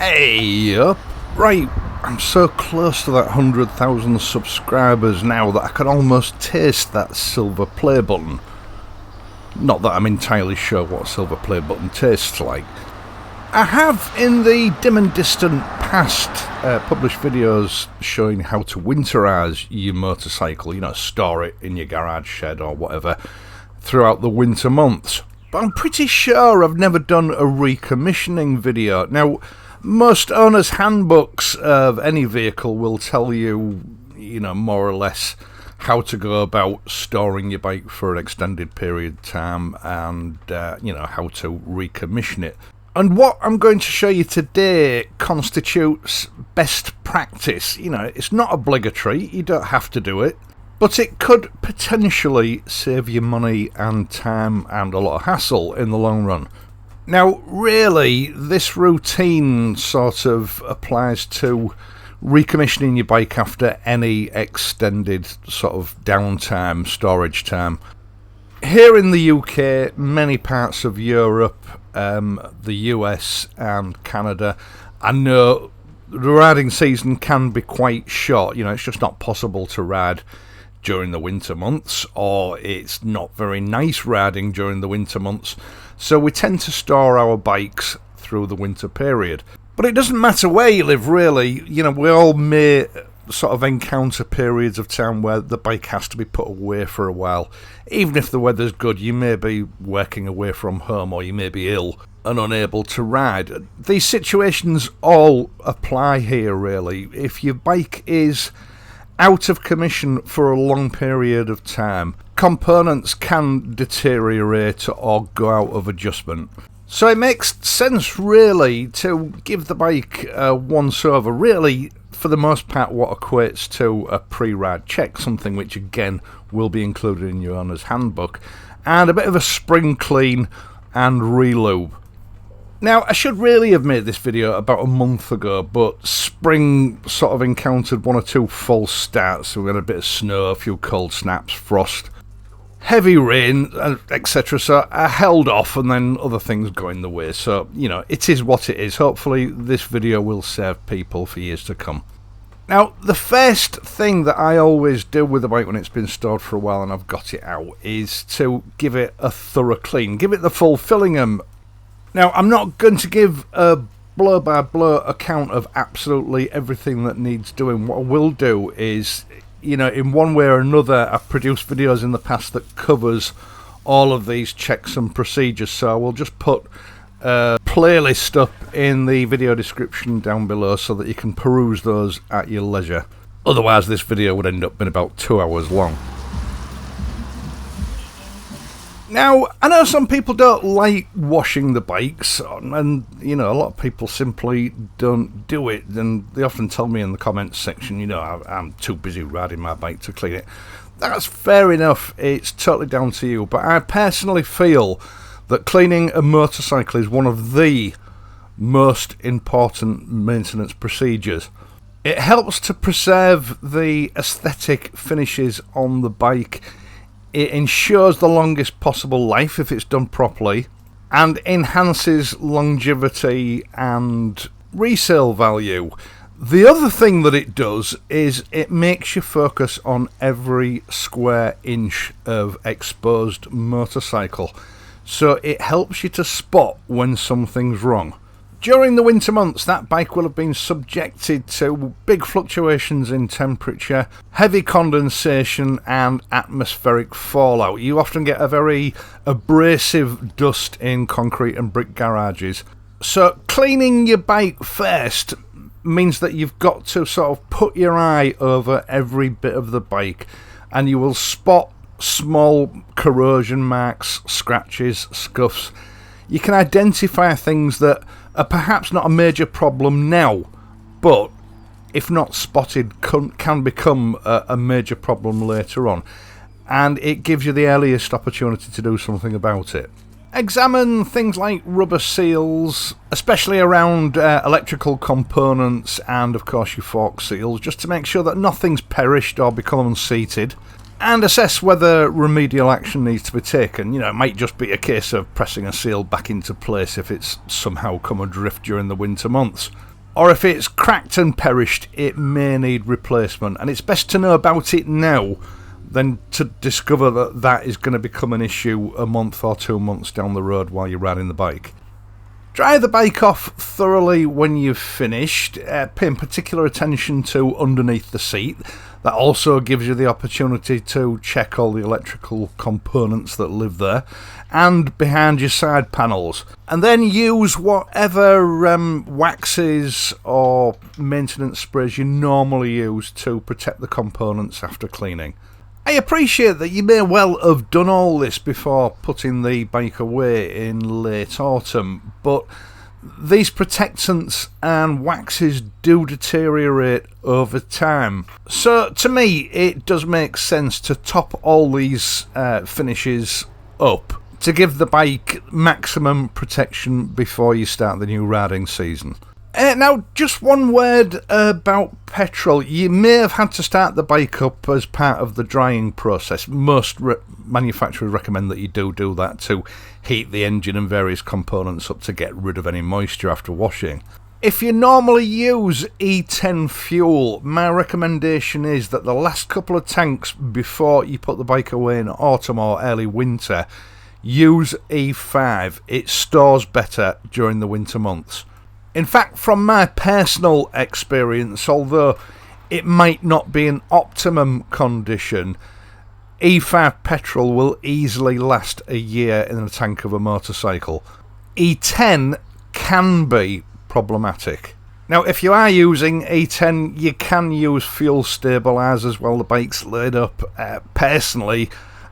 Hey up! Right, I'm so close to that 100,000 subscribers now that I can almost taste that silver play button. Not that I'm entirely sure what a silver play button tastes like. I have, in the dim and distant past, published videos showing how to winterize your motorcycle, store it in your garage shed or whatever, throughout the winter months. But I'm pretty sure I've never done a recommissioning video. Now, most owners' handbooks of any vehicle will tell you, more or less how to go about storing your bike for an extended period of time and, how to recommission it. And what I'm going to show you today constitutes best practice. It's not obligatory, you don't have to do it, but it could potentially save you money and time and a lot of hassle in the long run. Now, really, this routine sort of applies to recommissioning your bike after any extended sort of downtime, storage time. Here in the UK, many parts of Europe, the US and Canada, I know the riding season can be quite short. It's just not possible to ride during the winter months, or it's not very nice riding during the winter months. So we tend to store our bikes through the winter period. But it doesn't matter where you live, really. We all may sort of encounter periods of time where the bike has to be put away for a while. Even if the weather's good, you may be working away from home, or you may be ill and unable to ride. These situations all apply here, really. If your bike is out of commission for a long period of time, components can deteriorate or go out of adjustment. So it makes sense, really, to give the bike a once-over, really, for the most part, what equates to a pre-ride check, something which, again, will be included in your owner's handbook, and a bit of a spring clean and re-lube. Now, I should really have made this video about a month ago, but spring sort of encountered one or two false starts. So we had a bit of snow, a few cold snaps, frost, heavy rain, etc. So I held off, and then other things got in the way. So, it is what it is. Hopefully this video will serve people for years to come. Now, the first thing that I always do with the bike when it's been stored for a while and I've got it out is to give it a thorough clean. Give it the full Fillingham. Now, I'm not going to give a blow-by-blow account of absolutely everything that needs doing. What I will do is, in one way or another, I've produced videos in the past that covers all of these checks and procedures, so I will just put a playlist up in the video description down below so that you can peruse those at your leisure. Otherwise, this video would end up being about 2 hours long. Now, I know some people don't like washing the bikes, and, a lot of people simply don't do it, and they often tell me in the comments section, I'm too busy riding my bike to clean it. That's fair enough, it's totally down to you, but I personally feel that cleaning a motorcycle is one of the most important maintenance procedures. It helps to preserve the aesthetic finishes on the bike. It ensures the longest possible life if it's done properly, and enhances longevity and resale value. The other thing that it does is it makes you focus on every square inch of exposed motorcycle, so it helps you to spot when something's wrong. During the winter months, that bike will have been subjected to big fluctuations in temperature, heavy condensation and atmospheric fallout. You often get a very abrasive dust in concrete and brick garages. So cleaning your bike first means that you've got to sort of put your eye over every bit of the bike, and you will spot small corrosion marks, scratches, scuffs. You can identify things that are perhaps not a major problem now, but if not spotted can become a major problem later on, and it gives you the earliest opportunity to do something about it. Examine things like rubber seals, especially around electrical components, and of course your fork seals, just to make sure that nothing's perished or become unseated. and assess whether remedial action needs to be taken. You know, it might just be a case of pressing a seal back into place if it's somehow come adrift during the winter months. or if it's cracked and perished, it may need replacement, and it's best to know about it now than to discover that that is going to become an issue a month or 2 months down the road while you're riding the bike. Dry the bike off thoroughly when you've finished, paying particular attention to underneath the seat. That also gives you the opportunity to check all the electrical components that live there, and behind your side panels. And then use whatever waxes or maintenance sprays you normally use to protect the components after cleaning. I appreciate that you may well have done all this before putting the bike away in late autumn, but these protectants and waxes do deteriorate over time. So to me, it does make sense to top all these finishes up to give the bike maximum protection before you start the new riding season. Now, just one word about petrol. You may have had to start the bike up as part of the drying process. Most manufacturers recommend that you do that to heat the engine and various components up to get rid of any moisture after washing. If you normally use E10 fuel, my recommendation is that the last couple of tanks before you put the bike away in autumn or early winter, use E5. It stores better during the winter months. In fact, from my personal experience, although it might not be in optimum condition, E5 petrol will easily last a year in the tank of a motorcycle. E10 can be problematic. Now, if you are using E10, you can use fuel stabilisers while the bike's laid up. Personally,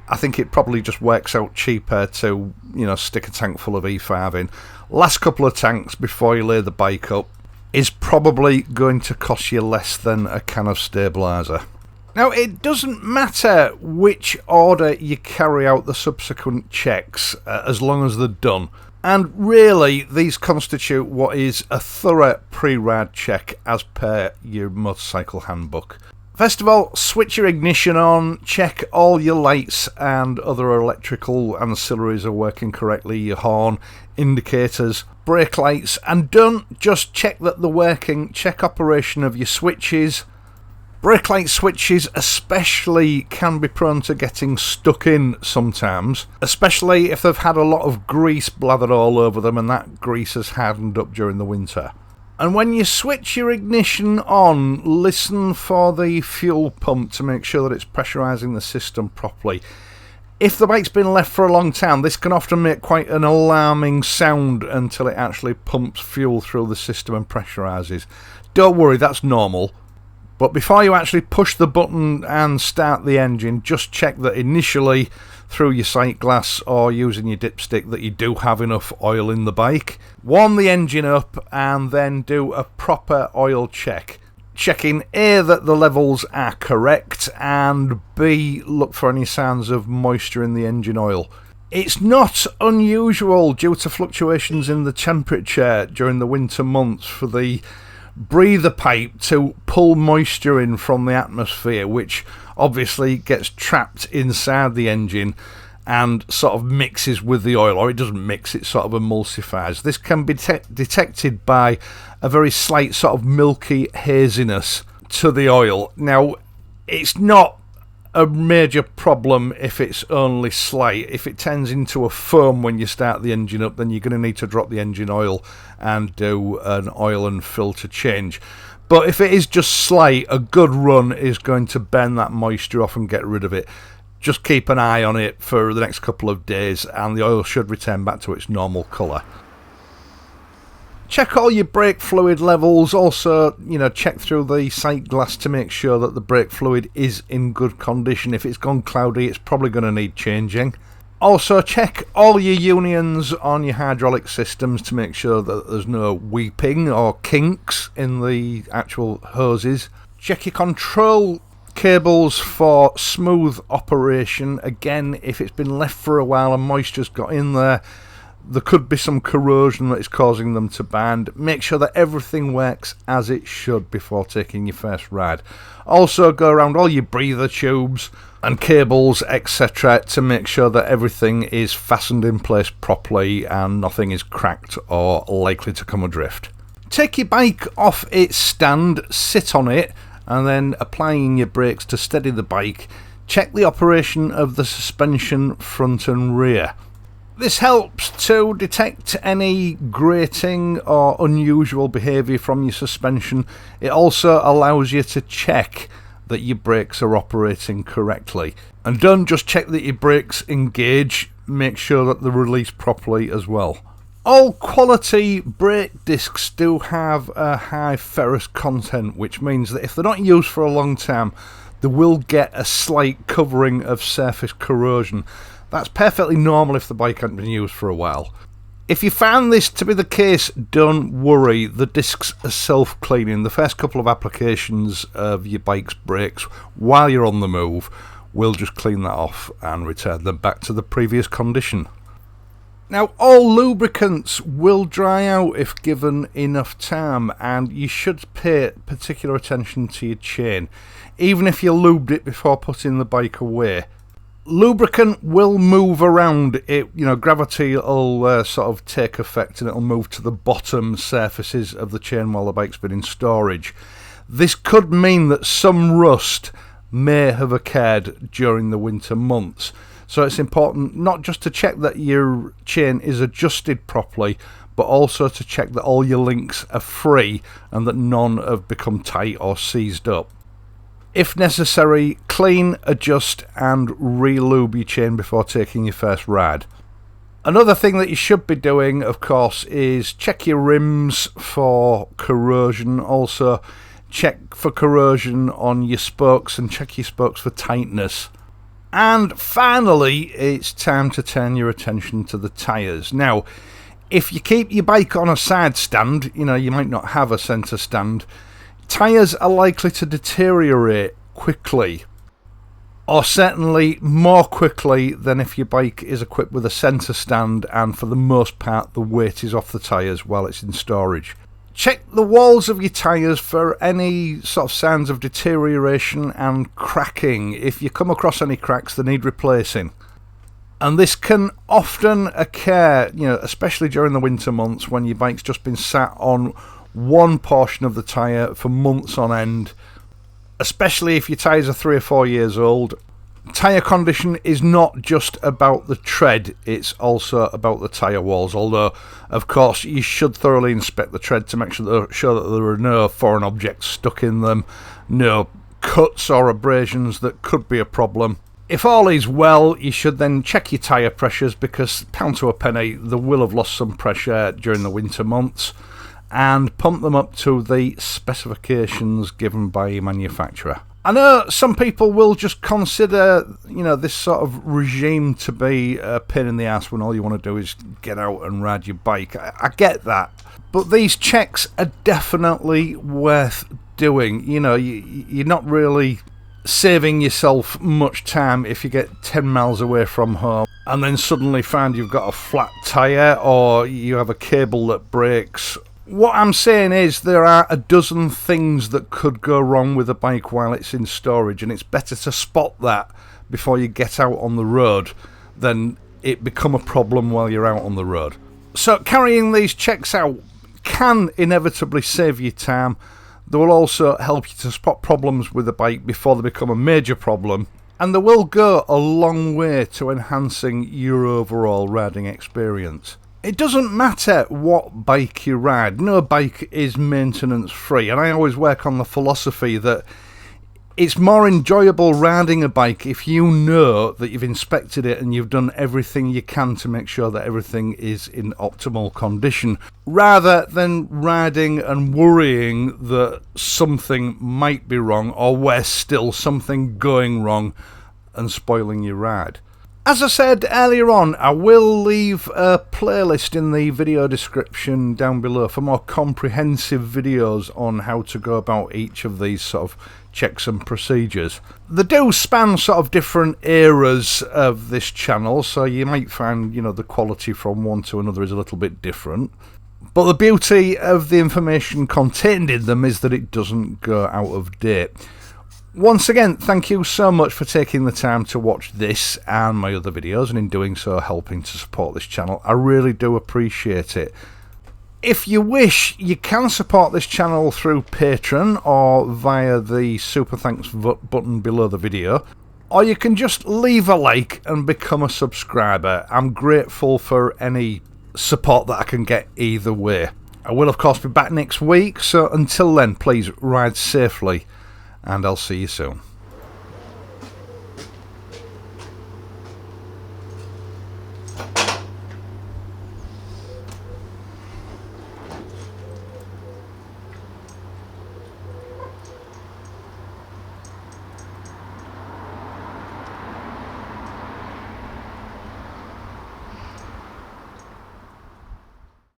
I think it probably just works out cheaper to, stick a tank full of E5 in. Last couple of tanks before you lay the bike up is probably going to cost you less than a can of stabiliser. Now, it doesn't matter which order you carry out the subsequent checks, as long as they're done. And really, these constitute what is a thorough pre-ride check as per your motorcycle handbook. First of all, switch your ignition on, check all your lights and other electrical ancillaries are working correctly, your horn, indicators, brake lights, and don't just check that they're working, check operation of your switches. Brake light switches especially can be prone to getting stuck in sometimes, especially if they've had a lot of grease blathered all over them and that grease has hardened up during the winter. And when you switch your ignition on, listen for the fuel pump to make sure that it's pressurising the system properly. If the bike's been left for a long time, this can often make quite an alarming sound until it actually pumps fuel through the system and pressurises. Don't worry, that's normal. But before you actually push the button and start the engine, just check that initially through your sight glass or using your dipstick that you do have enough oil in the bike. Warm the engine up and then do a proper oil check. Checking A, that the levels are correct, and B, look for any signs of moisture in the engine oil. It's not unusual due to fluctuations in the temperature during the winter months for the breather pipe to pull moisture in from the atmosphere, which obviously gets trapped inside the engine and sort of mixes with the oil, or it doesn't mix, it sort of emulsifies. This can be detected by a very slight sort of milky haziness to the oil. Now, it's not a major problem if it's only slight. If it turns into a foam when you start the engine up, then you're going to need to drop the engine oil and do an oil and filter change. But if it is just slight, a good run is going to burn that moisture off and get rid of it. Just keep an eye on it for the next couple of days and the oil should return back to its normal colour. Check all your brake fluid levels. Also, check through the sight glass to make sure that the brake fluid is in good condition. If it's gone cloudy, it's probably going to need changing. Also, check all your unions on your hydraulic systems to make sure that there's no weeping or kinks in the actual hoses. Check your control cables for smooth operation. Again, if it's been left for a while and moisture's got in there, there could be some corrosion that is causing them to bend. Make sure that everything works as it should before taking your first ride. Also, go around all your breather tubes and cables, etc., to make sure that everything is fastened in place properly and nothing is cracked or likely to come adrift. Take your bike off its stand, sit on it, and then applying your brakes to steady the bike, check the operation of the suspension front and rear. This helps to detect any grating or unusual behaviour from your suspension. It also allows you to check that your brakes are operating correctly. And don't just check that your brakes engage, make sure that they're released properly as well. All quality brake discs do have a high ferrous content, which means that if they're not used for a long time, they will get a slight covering of surface corrosion. That's perfectly normal if the bike hasn't been used for a while. If you found this to be the case, don't worry, the discs are self-cleaning. The first couple of applications of your bike's brakes while you're on the move will just clean that off and return them back to the previous condition. Now, all lubricants will dry out if given enough time, and you should pay particular attention to your chain, even if you lubed it before putting the bike away. Lubricant will move around it, gravity will sort of take effect and it'll move to the bottom surfaces of the chain while the bike's been in storage. This could mean that some rust may have occurred during the winter months, so it's important not just to check that your chain is adjusted properly, but also to check that all your links are free and that none have become tight or seized up. If necessary, clean, adjust and re-lube your chain before taking your first ride. Another thing that you should be doing, of course, is check your rims for corrosion. Also, check for corrosion on your spokes and check your spokes for tightness. And finally, it's time to turn your attention to the tyres. Now, if you keep your bike on a side stand, you might not have a centre stand, tyres are likely to deteriorate quickly, or certainly more quickly than if your bike is equipped with a centre stand and for the most part the weight is off the tyres while it's in storage. Check the walls of your tyres for any sort of signs of deterioration and cracking. If you come across any cracks, they need replacing. And this can often occur, especially during the winter months when your bike's just been sat on one portion of the tyre for months on end, especially if your tyres are 3 or 4 years old. Tyre condition is not just about the tread, it's also about the tyre walls, although of course you should thoroughly inspect the tread to make sure that there are no foreign objects stuck in them, no cuts or abrasions that could be a problem. If all is well, you should then check your tyre pressures, because pound to a penny they will have lost some pressure during the winter months, and pump them up to the specifications given by your manufacturer. I know some people will just consider, this sort of regime to be a pain in the ass when all you want to do is get out and ride your bike. I get that. But these checks are definitely worth doing. You're not really saving yourself much time if you get 10 miles away from home and then suddenly find you've got a flat tyre or you have a cable that breaks. What I'm saying is there are a dozen things that could go wrong with a bike while it's in storage, and it's better to spot that before you get out on the road than it become a problem while you're out on the road. So carrying these checks out can inevitably save you time. They will also help you to spot problems with the bike before they become a major problem, and they will go a long way to enhancing your overall riding experience. It doesn't matter what bike you ride, no bike is maintenance free, and I always work on the philosophy that it's more enjoyable riding a bike if you know that you've inspected it and you've done everything you can to make sure that everything is in optimal condition, rather than riding and worrying that something might be wrong, or worse still, something going wrong and spoiling your ride. As I said earlier on, I will leave a playlist in the video description down below for more comprehensive videos on how to go about each of these sort of checks and procedures. They do span sort of different eras of this channel, so you might find, the quality from one to another is a little bit different. But the beauty of the information contained in them is that it doesn't go out of date. Once again, thank you so much for taking the time to watch this and my other videos, and in doing so helping to support this channel. I really do appreciate it. If you wish, you can support this channel through Patreon or via the super thanks button below the video, or you can just leave a like and become a subscriber. I'm grateful for any support that I can get either way. I will of course be back next week, so until then please ride safely and I'll see you soon.